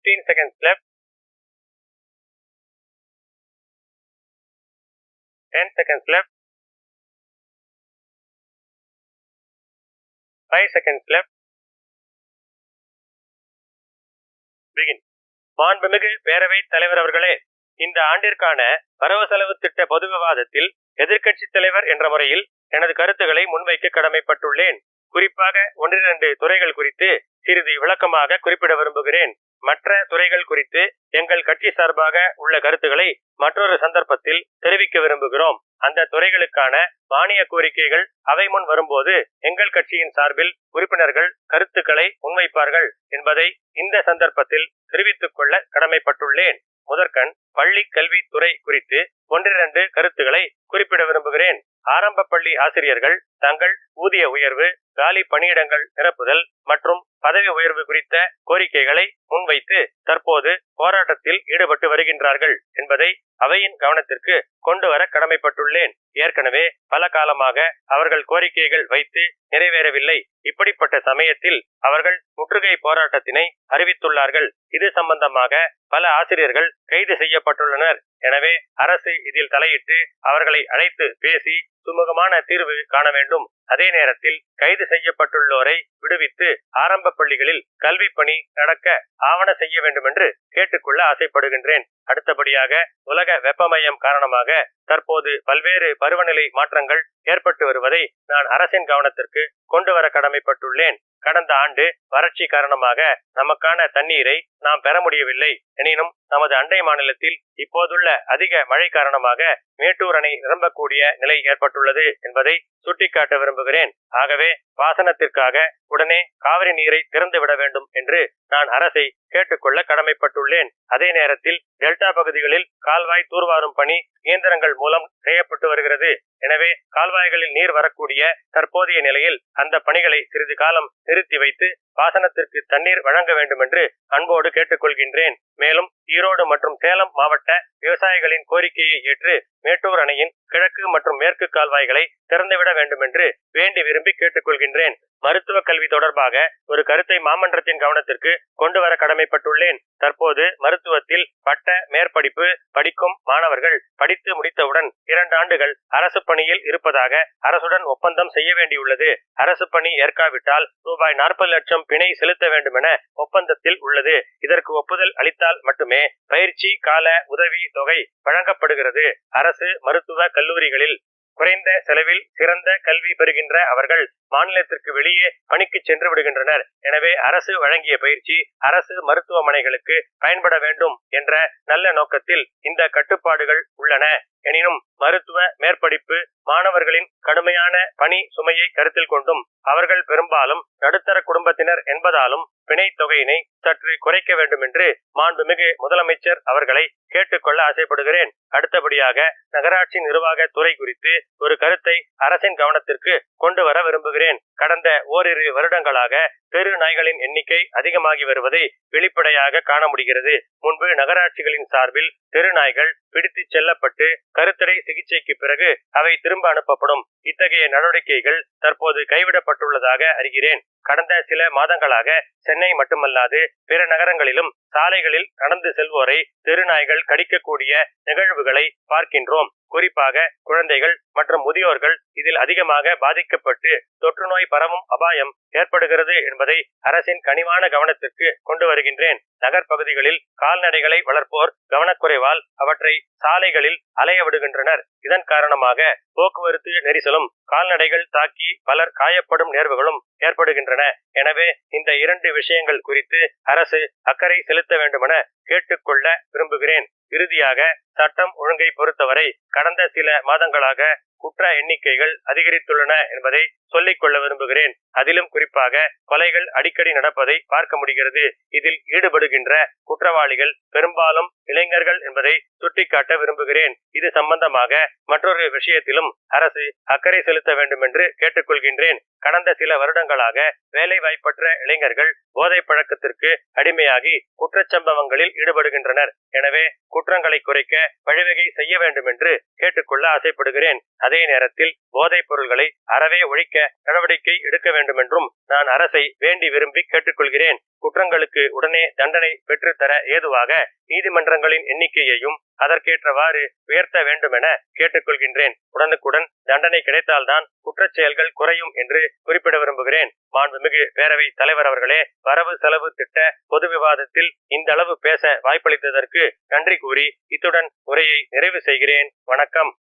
15 seconds left. 10 seconds left. 5 seconds left. Begin. மாண்புமிகு பேரவைத் தலைவர் அவர்களே, இந்த ஆண்டிற்கான வரவு செலவு திட்ட பொது விவாதத்தில் எதிர்க்கட்சித் தலைவர் என்ற முறையில் எனது கருத்துக்களை முன்வைக்க கடமைப்பட்டுள்ளேன். குறிப்பாக 1-2 துறைகள் குறித்து சிறிது விளக்கமாக குறிப்பிட விரும்புகிறேன். மற்ற துறைகள் குறித்து எங்கள் கட்சி சார்பாக உள்ள கருத்துக்களை மற்றொரு சந்தர்ப்பத்தில் தெரிவிக்க விரும்புகிறோம். அந்த துறைகளுக்கான மானிய கோரிக்கைகள் அவை முன் வரும்போது எங்கள் கட்சியின் சார்பில் உறுப்பினர்கள் கருத்துக்களை முன்வைப்பார்கள் என்பதை இந்த சந்தர்ப்பத்தில் தெரிவித்துக் கொள்ள கடமைப்பட்டுள்ளேன். முதற்கண் பள்ளி கல்வித்துறை குறித்து 1-2 கருத்துக்களை குறிப்பிட விரும்புகிறேன். ஆரம்ப பள்ளி ஆசிரியர்கள் தங்கள் ஊதிய உயர்வு, காலி பணியிடங்கள் நிரப்புதல் மற்றும் பதவி உயர்வு குறித்த கோரிக்கைகளை முன்வைத்து தற்போது போராட்டத்தில் ஈடுபட்டு வருகின்றார்கள் என்பதை அவையின் கவனத்திற்கு கொண்டு வர கடமைப்பட்டுள்ளேன். ஏற்கனவே பல காலமாக அவர்கள் கோரிக்கைகள் வைத்து நிறைவேறவில்லை. இப்படிப்பட்ட சமயத்தில் அவர்கள் முற்றுகை போராட்டத்தினை அறிவித்துள்ளார்கள். இது சம்பந்தமாக பல ஆசிரியர்கள் கைது செய்யப்பட்டுள்ளனர். எனவே அரசு இதில் தலையிட்டு அவர்களை அழைத்து பேசி சுமூகமான தீர்வு காண வேண்டும். அதே நேரத்தில் கைது செய்யப்பட்டுள்ளோரை விடுவித்து ஆரம்ப பள்ளிகளில் கல்வி பணி நடக்க ஆவண செய்ய வேண்டும் என்று கேட்டுக்கொள்ள ஆசைப்படுகின்றேன். அடுத்தபடியாக உலக வெப்பமயம் காரணமாக தற்போது பல்வேறு பருவநிலை மாற்றங்கள் ஏற்பட்டு வருவதை நான் அரசின் கவனத்திற்கு கொண்டு வர கடமைப்பட்டுள்ளேன். கடந்த ஆண்டு வறட்சி காரணமாக நமக்கான தண்ணீரை நாம் பெற முடியவில்லை. எனினும் நமது அண்டை மாநிலத்தில் இப்போதுள்ள அதிக மழை காரணமாக மேட்டூர் அணை நிரம்பக்கூடிய நிலை ஏற்பட்டுள்ளது என்பதை சுட்டிக்காட்ட விரும்புகிறேன். ஆகவே பாசனத்திற்காக உடனே காவிரி நீரை திறந்து விட வேண்டும் என்று நான் அரசை கேட்டுக்கொள்ள கடமைப்பட்டுள்ளேன். அதே நேரத்தில் டெல்டா பகுதிகளில் கால்வாய் தூர்வாரும் பணி இயந்திரங்கள் மூலம் செய்யப்பட்டு வருகிறது. எனவே கால்வாய்களில் நீர் வரக்கூடிய தற்போதைய நிலையில் அந்த பணிகளை சிறிது காலம் நிறுத்தி வைத்து பாசனத்திற்கு தண்ணீர் வழங்க வேண்டும் என்று அன்போடு கேட்டுக்கொள்கின்றேன். மேலும் ஈரோடு மற்றும் சேலம் மாவட்ட விவசாயிகளின் கோரிக்கையை ஏற்று மேட்டூர் அணையின் கிழக்கு மற்றும் மேற்கு கால்வாய்களை திறந்துவிட வேண்டும் என்று வேண்டி விரும்பி கேட்டுக்கொள்கின்றேன். மருத்துவ கல்வி தொடர்பாக ஒரு கருத்தை மாமன்றத்தின் கவனத்திற்கு கொண்டு வர கடமைப்பட்டுள்ளேன். தற்போது மருத்துவத்தில் பட்ட மேற்படிப்பு படிக்கும் மாணவர்கள் படித்து முடித்தவுடன் 2 ஆண்டுகள் அரசு பணியில் இருப்பதாக அரசுடன் ஒப்பந்தம் செய்ய வேண்டியுள்ளது. அரசு பணி ஏற்காவிட்டால் ரூபாய் 40 லட்சம் பிணை செலுத்த வேண்டும் என ஒப்பந்தத்தில் உள்ளது. இதற்கு ஒப்புதல் அளித்தால் மட்டுமே பயிற்சி கால உதவி தொகை வழங்கப்படுகிறது. அரசு மருத்துவ கல்லூரிகளில் குறைந்த செலவில் சிறந்த கல்வி பெறுகின்ற அவர்கள் மாநிலத்திற்கு வெளியே பணிக்கு சென்று விடுகின்றனர். எனவே அரசு வழங்கிய பயிற்சி அரசு மருத்துவமனைகளுக்கு பயன்பட வேண்டும் என்ற நல்ல நோக்கத்தில் இந்த கட்டுப்பாடுகள் உள்ளன. எனினும் மருத்துவ மேற்படிப்பு மாணவர்களின் கடுமையான பணி சுமையை கருத்தில் கொண்டும் அவர்கள் பெரும்பாலும் நடுத்தர குடும்பத்தினர் என்பதாலும் பிணை தொகையினை சற்று குறைக்க வேண்டும் என்று மாண்புமிகு முதலமைச்சர் அவர்களை கேட்டுக்கொள்ள ஆசைப்படுகிறேன். அடுத்தபடியாக நகராட்சி நிர்வாக துறை குறித்து ஒரு கருத்தை அரசின் கவனத்திற்கு கொண்டு வர விரும்புகிறேன். கடந்த ஓரிரு வருடங்களாக தெரு நாய்களின் எண்ணிக்கை அதிகமாகி வருவதை வெளிப்படையாக காண முடிகிறது. முன்பு நகராட்சிகளின் சார்பில் தெரு நாய்கள் பிடித்து செல்லப்பட்டு கருத்தடை சிகிச்சைக்கு பிறகு அவை திரும்ப அனுப்பப்படும். இத்தகைய நடவடிக்கைகள் தற்போது கைவிடப்பட்டுள்ளதாக அறிகிறேன். கடந்த சில மாதங்களாக சென்னை மட்டுமல்லாது பிற நகரங்களிலும் சாலைகளில் நடந்து செல்வோரை தெருநாய்கள் கடிக்கக்கூடிய நிகழ்வுகளை பார்க்கின்றோம். குறிப்பாக குழந்தைகள் மற்றும் முதியோர்கள் இதில் அதிகமாக பாதிக்கப்பட்டு தொற்று நோய் பரவும் அபாயம் ஏற்படுகிறது என்பதை அரசின் கனிவான கவனத்திற்கு கொண்டு வருகின்றேன். நகர்பகுதிகளில் கால்நடைகளை வளர்ப்போர் கவனக்குறைவால் அவற்றை சாலைகளில் அலைய விடுகின்றனர். இதன் காரணமாக போக்குவரத்து நெரிசலும் கால்நடைகள் தாக்கி பலர் காயப்படும் நேர்வுகளும் ஏற்படுகின்றன. எனவே இந்த 2 விஷயங்கள் குறித்து அரசு அக்கறை செலுத்த வேண்டுமென கேட்டுக்கொள்ள விரும்புகிறேன். இறுதியாக சட்டம் ஒழுங்கை பொறுத்தவரை கடந்த சில மாதங்களாக குற்ற எண்ணிக்கைகள் அதிகரித்துள்ளன என்பதை சொல்லிக் கொள்ள விரும்புகிறேன். அதிலும் குறிப்பாக கொலைகள் அடிக்கடி நடப்பதை பார்க்க முடிகிறது. இதில் ஈடுபடுகின்ற குற்றவாளிகள் பெரும்பாலும் இளைஞர்கள் என்பதை சுட்டிக்காட்ட விரும்புகிறேன். இது சம்பந்தமாக மற்றொரு விஷயத்திலும் அரசு அக்கறை செலுத்த வேண்டும் என்று கேட்டுக்கொள்கின்றேன். கடந்த சில வருடங்களாக வேலை வாய்ப்பற்ற இளைஞர்கள் போதை பழக்கத்திற்கு அடிமையாகி குற்றச்சம்பவங்களில் ஈடுபடுகின்றனர். எனவே குற்றங்களை குறைக்க வழிவகை செய்ய வேண்டும் என்று கேட்டுக்கொள்ள ஆசைப்படுகிறேன். அதே நேரத்தில் போதைப் பொருள்களை அறவே ஒழிக்க நடவடிக்கை எடுக்க வேண்டும் என்றும் நான் அரசை வேண்டி விரும்பி கேட்டுக்கொள்கிறேன். குற்றங்களுக்கு உடனே தண்டனை பெற்றுத்தர ஏதுவாக நீதிமன்றங்களின் எண்ணிக்கையையும் அதற்கேற்றவாறு உயர்த்த வேண்டும் என கேட்டுக்கொள்கின்றேன். உடனுக்குடன் தண்டனை கிடைத்தால்தான் குற்றச் செயல்கள் குறையும் என்று குறிப்பிட விரும்புகிறேன். மாண்புமிகு பேரவை தலைவர் அவர்களே, வரவு செலவு திட்ட பொது விவாதத்தில் இந்த அளவு பேச வாய்ப்பளித்ததற்கு நன்றி கூறி இத்துடன் உரையை நிறைவு செய்கிறேன். வணக்கம்.